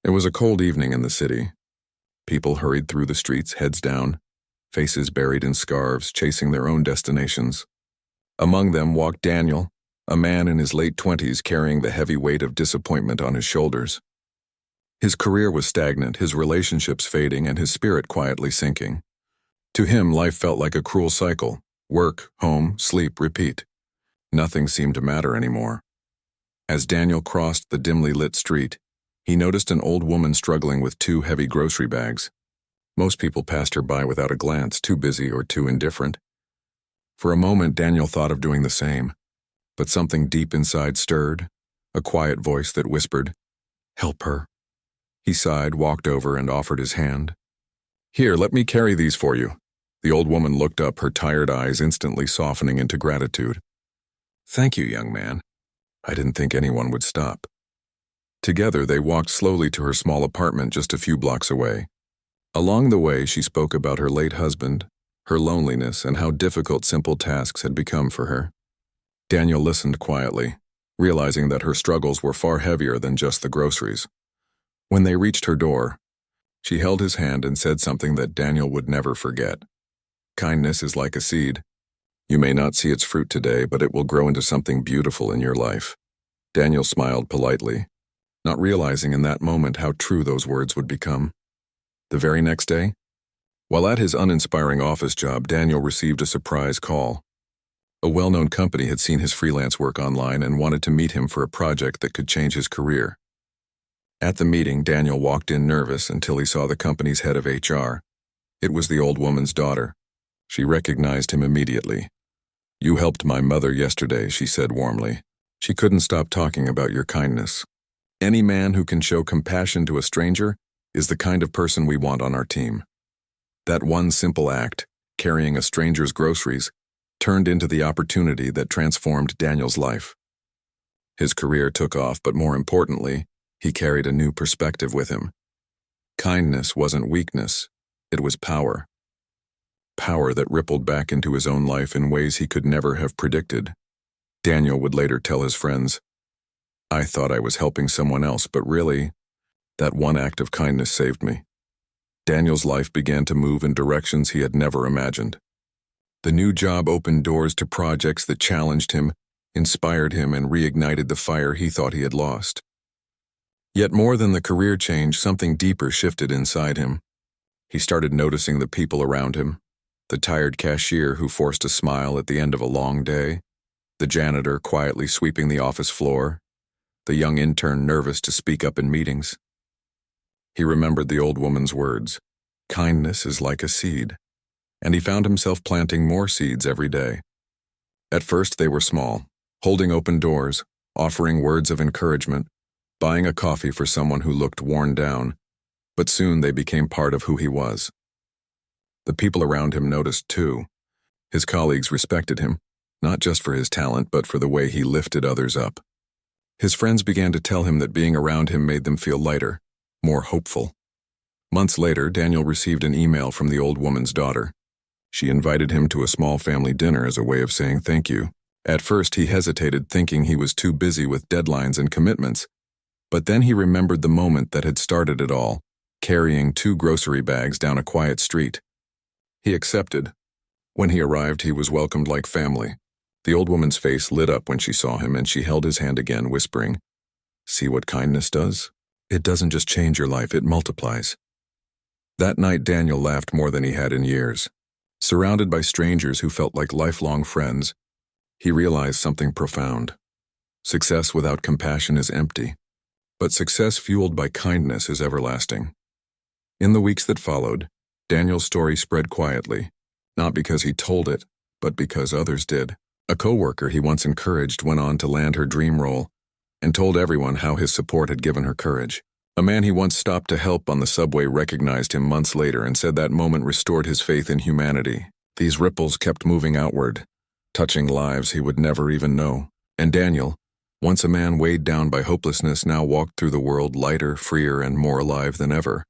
It was a cold evening in the city. People hurried through the streets, heads down, faces buried in scarves, chasing their own destinations. Among them walked Daniel, a man in his late 20s carrying the heavy weight of disappointment on his shoulders. His career was stagnant, his relationships fading, and his spirit quietly sinking. To him, life felt like a cruel cycle: work, home, sleep, repeat. Nothing seemed to matter anymore. As Daniel crossed the dimly lit street, he noticed an old woman struggling with 2 heavy grocery bags. Most people passed her by without a glance, too busy or too indifferent. For a moment, Daniel thought of doing the same, but something deep inside stirred, a quiet voice that whispered, "Help her." He sighed, walked over, and offered his hand. "Here, let me carry these for you." The old woman looked up, her tired eyes instantly softening into gratitude. "Thank you, young man. I didn't think anyone would stop." Together, they walked slowly to her small apartment just a few blocks away. Along the way, she spoke about her late husband, her loneliness, and how difficult simple tasks had become for her. Daniel listened quietly, realizing that her struggles were far heavier than just the groceries. When they reached her door, she held his hand and said something that Daniel would never forget. "Kindness is like a seed. You may not see its fruit today, but it will grow into something beautiful in your life." Daniel smiled politely, not realizing in that moment how true those words would become. The very next day, while at his uninspiring office job, Daniel received a surprise call. A well-known company had seen his freelance work online and wanted to meet him for a project that could change his career. At the meeting, Daniel walked in nervous until he saw the company's head of HR. It was the old woman's daughter. She recognized him immediately. "You helped my mother yesterday," she said warmly. "She couldn't stop talking about your kindness. Any man who can show compassion to a stranger is the kind of person we want on our team." That one simple act, carrying a stranger's groceries, turned into the opportunity that transformed Daniel's life. His career took off, but more importantly, he carried a new perspective with him. Kindness wasn't weakness, it was power. Power that rippled back into his own life in ways he could never have predicted. Daniel would later tell his friends, "I thought I was helping someone else, but really, that one act of kindness saved me." Daniel's life began to move in directions he had never imagined. The new job opened doors to projects that challenged him, inspired him, and reignited the fire he thought he had lost. Yet more than the career change, something deeper shifted inside him. He started noticing the people around him: the tired cashier who forced a smile at the end of a long day, the janitor quietly sweeping the office floor, the young intern nervous to speak up in meetings. He remembered the old woman's words, "Kindness is like a seed," and he found himself planting more seeds every day. At first they were small, holding open doors, offering words of encouragement, buying a coffee for someone who looked worn down, but soon they became part of who he was. The people around him noticed too. His colleagues respected him, not just for his talent, but for the way he lifted others up. His friends began to tell him that being around him made them feel lighter, more hopeful. Months later, Daniel received an email from the old woman's daughter. She invited him to a small family dinner as a way of saying thank you. At first, he hesitated, thinking he was too busy with deadlines and commitments. But then he remembered the moment that had started it all, carrying 2 grocery bags down a quiet street. He accepted. When he arrived, he was welcomed like family. The old woman's face lit up when she saw him, and she held his hand again, whispering, "See what kindness does? It doesn't just change your life, it multiplies." That night, Daniel laughed more than he had in years. Surrounded by strangers who felt like lifelong friends, he realized something profound. Success without compassion is empty, but success fueled by kindness is everlasting. In the weeks that followed, Daniel's story spread quietly, not because he told it, but because others did. A coworker he once encouraged went on to land her dream role and told everyone how his support had given her courage. A man he once stopped to help on the subway recognized him months later and said that moment restored his faith in humanity. These ripples kept moving outward, touching lives he would never even know. And Daniel, once a man weighed down by hopelessness, now walked through the world lighter, freer, and more alive than ever.